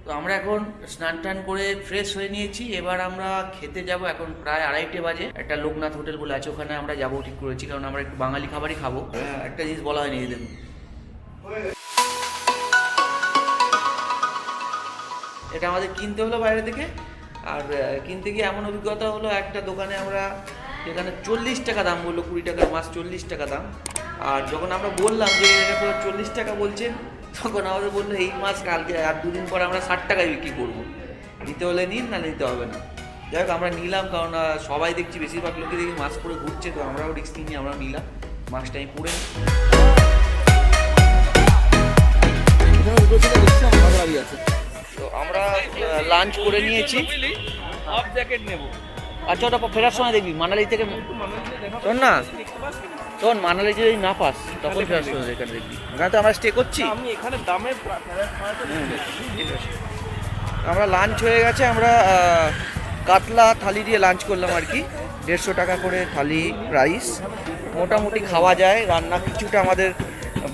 তো আমরা এখন স্নান টান করে ফ্রেশ হয়ে নিয়েছি, এবার আমরা খেতে যাব। এখন প্রায় 2:30 বাজে। একটা লোকনাথ হোটেল বলে আছে, ওখানে আমরা যাবো ঠিক করেছি, কারণ আমরা একটু বাঙালি খাবারই খাবো। একটা জিনিস বলা হয়নি, এই দেখুন, এটা আমাদের কিনতে হলো বাইরে থেকে। আর কিনতে গিয়ে এমন অভিজ্ঞতা হলো, একটা দোকানে আমরা যেখানে 40 টাকা দাম বললো, 20 টাকার মাছ 40 টাকা দাম। আর যখন আমরা বললাম যে এটা তো 40 টাকা বলছেন, তখন আমাদের বললো এই মাছ কালকে আর 2 দিন পর আমরা 60 টাকায় বিক্রি করবো, নিতে হলে নিন, না নিতে হবে না। যাই হোক আমরা নিলাম, কারণ সবাই দেখছি, বেশিরভাগ লোকে দেখি মাছ পরে ঘুরছে, তো আমরাও রিস্ক নিয়ে আমরা নিলাম মাছটাই পুরে। তো আমরা লাঞ্চ করে নিয়েছি। আচ্ছা, ওটা ফেরার সময় দেখবি মানালি থেকে, শোন না, শোন, মানালি যদি না পাস তখন ফেরার সময় এখানে দেখবি, এখানে তো আমরা স্টে করছি। আমরা লাঞ্চ হয়ে গেছে, আমরা কাতলা থালি দিয়ে লাঞ্চ করলাম আর কি। 150 টাকা করে থালি প্রাইস, মোটামুটি খাওয়া যায়। রান্না কিছুটা আমাদের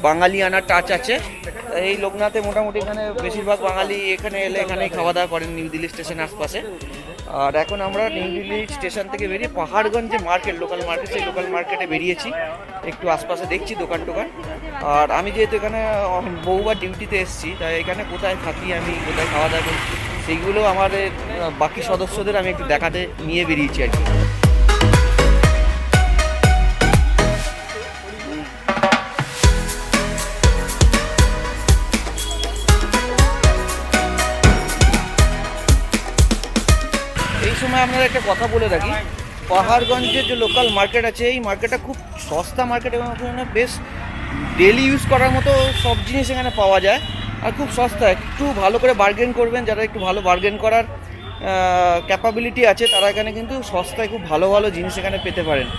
বাঙালি আনার টাচ আছে। এই লোকনাথে মোটামুটি এখানে বেশিরভাগ বাঙালি এখানে এলে এখানেই খাওয়া দাওয়া করেন, নিউ দিল্লি স্টেশনের আশপাশে। আর এখন আমরা নিউ দিল্লি স্টেশন থেকে বেরিয়ে পাহাড়গঞ্জ যে মার্কেট, লোকাল মার্কেট, সেই লোকাল মার্কেটে বেরিয়েছি, একটু আশপাশে দেখছি দোকান টোকান। আর আমি যেহেতু এখানে বহুবার ডিউটিতে এসেছি, তাই এখানে কোথায় থাকি আমি, কোথায় খাওয়া দাওয়া করি, সেইগুলো আমাদের বাকি সদস্যদের আমি একটু দেখাতে নিয়ে বেরিয়েছি আর কি। এই সময় আপনারা একটা কথা বলে রাখি, পাহাড়গঞ্জের যে লোকাল মার্কেট আছে, এই মার্কেটটা খুব সস্তা মার্কেট, এবং ওখানে বেশ ডেলি ইউজ করার মতো সব জিনিস এখানে পাওয়া যায়, আর খুব সস্তা। একটু ভালো করে বার্গেন করবেন, যারা একটু ভালো বার্গেন করার ক্যাপাবিলিটি আছে, তারা এখানে কিন্তু সস্তায় খুব ভালো ভালো জিনিস এখানে পেতে পারেন।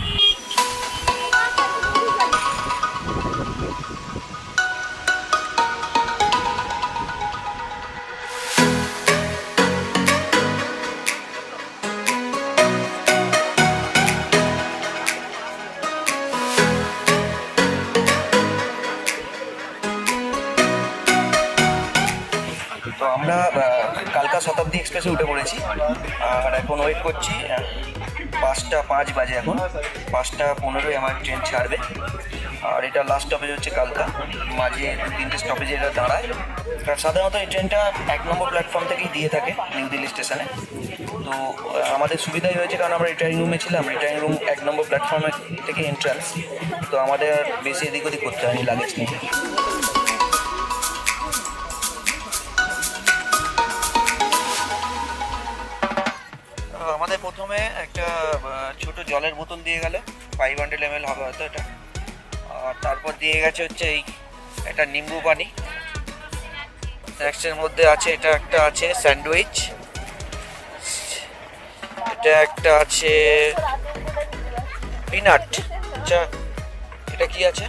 তো আমরা কালকা শতাব্দী এক্সপ্রেসে উঠে পড়েছি, আর এখন ওয়েট করছি। 5:05 বাজে, এখন 5:15 আমার ট্রেন ছাড়বে। আর এটা লাস্ট স্টপেজ হচ্ছে কালকা, মাঝে 2-3টে স্টপেজে এটা দাঁড়ায়। আর সাধারণত এই ট্রেনটা 1 নম্বর প্ল্যাটফর্ম থেকেই দিয়ে থাকে নিউ দিল্লি স্টেশনে। তো আমাদের সুবিধাই হয়েছে, কারণ আমরা রিটার্নিং রুমে ছিলাম, রিটার্নিং রুম 1 নম্বর প্ল্যাটফর্মের থেকে এন্ট্রান্স, তো আমাদের বেশি এদিক ওদিক করতে হয়নি লাগেজ নিয়ে। আমাদের প্রথমে একটা ছোট জলের বোতল দিয়ে গেল, 500 ml হবে হয়তো এটা। আর তারপর দিয়ে গেছে হচ্ছে এই একটা নিম্বু পানি, স্ন্যাক্সের মধ্যে আছে, এটা একটা আছে স্যান্ডউইচ, এটা একটা আছে পিনাট। আচ্ছা, এটা কি আছে?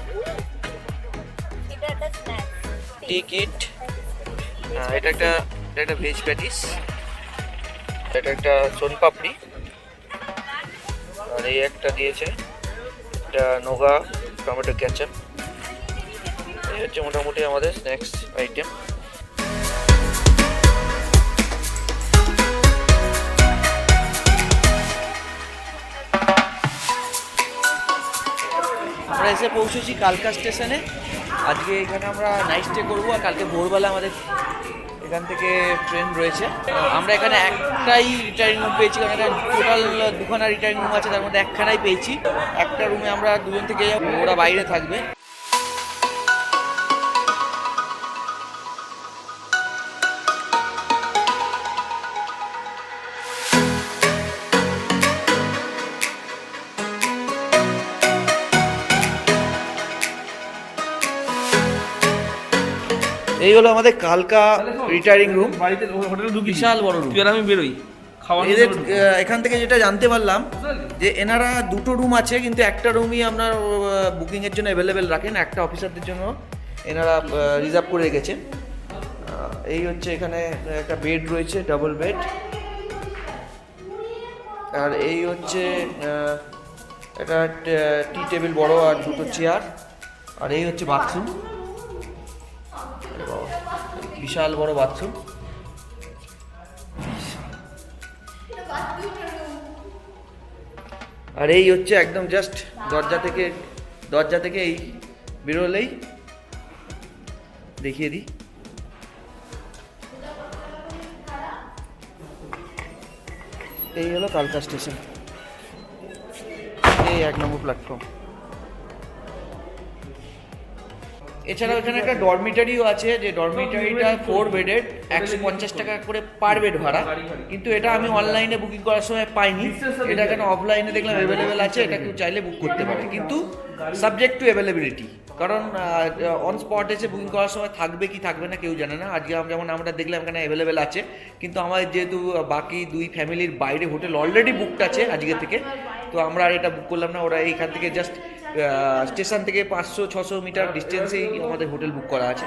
টিকিট। এটা একটা ভেজ প্যাটিস, এটা একটা সোনপাপড়ি, আর এই একটা দিয়েছে এটা নোগা টমেটো কেচাপ। এই হচ্ছে মোটামুটি আমাদের স্ন্যাক্স আইটেম। আমরা এসে পৌঁছেছি কালকা স্টেশনে। আজকে এখানে আমরা নাইট স্টে করবো, আর কালকে ভোরবেলা আমাদের এখান থেকে ট্রেন রয়েছে। আমরা এখানে একটাই রিটার্নিং রুম পেয়েছি, কারণ এখানে টোটাল 2খানা রিটার্নিং রুম আছে, তার মধ্যে 1খানাই পেয়েছি। একটা রুমে আমরা 2জন থেকে যাবো, ওরা বাইরে থাকবে। এই হলো আমাদের কালকা রিটায়ারিং রুম, বিশাল বড় রুম। আমি বেরোই এদের এখান থেকে যেটা জানতে পারলাম যে এনারা 2টো রুম আছে, কিন্তু একটা রুমই আপনার বুকিংয়ের জন্য অ্যাভেলেবেল রাখেন, একটা অফিসারদের জন্য এনারা রিজার্ভ করে রেখেছেন। এই হচ্ছে এখানে একটা বেড রয়েছে, ডাবল বেড। আর এই হচ্ছে একটা টি টেবিল বড়, আর 2টো চেয়ার। আর এই হচ্ছে বাথরুম, বিশাল বড় বাথরুম। আর এই হচ্ছে একদম জাস্ট দরজা থেকে এই বেরোলেই দেখিয়ে দিই। এই হলো কালকা স্টেশন, এই 1 নম্বর প্ল্যাটফর্ম। এছাড়াও এখানে একটা ডরমিটারিও আছে, যে ডরমিটারিটা 4 বেডেড, 150 টাকা করে পার বেড ভাড়া। কিন্তু এটা আমি অনলাইনে বুকিং করার সময় পাইনি, এটা এখানে অফলাইনে দেখলাম অ্যাভেলেবেল আছে, এটা কেউ চাইলে বুক করতে পারে, কিন্তু সাবজেক্ট টু অ্যাভেলেবিলিটি। কারণ অন স্পট এসে বুকিং করার সময় থাকবে কি থাকবে না কেউ জানে না। আজকে যেমন আমরা দেখলাম এখানে অ্যাভেলেবেল আছে, কিন্তু আমাদের যেহেতু বাকি 2 ফ্যামিলির বাইরে হোটেল অলরেডি বুকড আছে আজকে থেকে, তো আমরা আর এটা বুক করলাম না। ওরা এইখান থেকে জাস্ট স্টেশন থেকে 500-600 মিটার ডিস্টেন্সেই আমাদের হোটেল বুক করা আছে।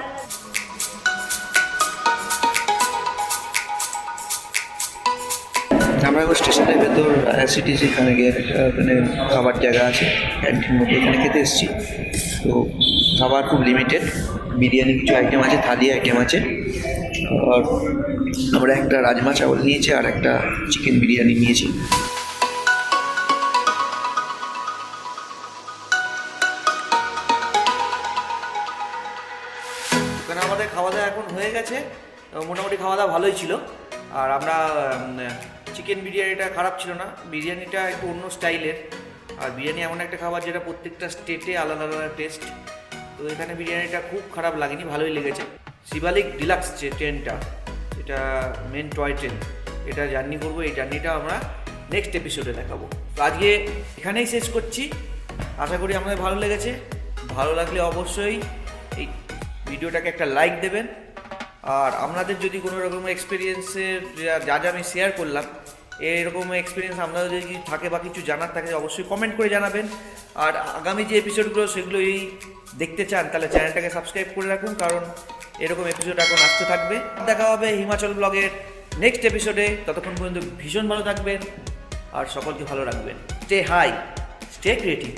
আমরা এখন স্টেশনের ভেতর সিটিসি এখানে গিয়ে এখানে খাবার জায়গা আছে, ক্যান্টিন মতো, এখানে খেতে এসেছি। তো খাবার খুব লিমিটেড, বিরিয়ানি কিছু আইটেম আছে, থালি আইটেম আছে, আর আমরা একটা রাজমা চাওয়াল নিয়েছি আর একটা চিকেন বিরিয়ানি নিয়েছি। এখানে আমাদের খাওয়া দাওয়া এখন হয়ে গেছে, মোটামুটি খাওয়া দাওয়া ভালোই ছিল। আর আমরা চিকেন বিরিয়ানিটা খারাপ ছিল না, বিরিয়ানিটা একটু অন্য স্টাইলের। আর বিরিয়ানি এমন একটা খাবার যেটা প্রত্যেকটা স্টেটে আলাদা আলাদা টেস্ট, তো এখানে বিরিয়ানিটা খুব খারাপ লাগেনি, ভালোই লেগেছে। শিবালিক ডিলাক্স যে ট্রেনটা, এটা মেন টয় ট্রেন, এটা জার্নি করবো, এই জার্নিটা আমরা নেক্সট এপিসোডে দেখাবো। তো আজকে এখানেই শেষ করছি, আশা করি আমাদের ভালো লেগেছে। ভালো লাগলে অবশ্যই এই ভিডিওটাকে একটা লাইক দেবেন। আর আপনাদের যদি কোনো রকম এক্সপিরিয়েন্সের যা আমি শেয়ার করলাম, এরকম এক্সপিরিয়েন্স আপনাদের যদি থাকে বা কিছু জানার থাকে অবশ্যই কমেন্ট করে জানাবেন। আর আগামী যে এপিসোডগুলো সেগুলো এই দেখতে চান তাহলে চ্যানেলটাকে সাবস্ক্রাইব করে রাখুন, কারণ এরকম এপিসোড এখন আসতে থাকবে। দেখা হবে হিমাচল ব্লগের নেক্সট এপিসোডে। ততক্ষণ পর্যন্ত ভীষণ ভালো থাকবেন আর সকলকে ভালো রাখবেন। Stay high, stay creative.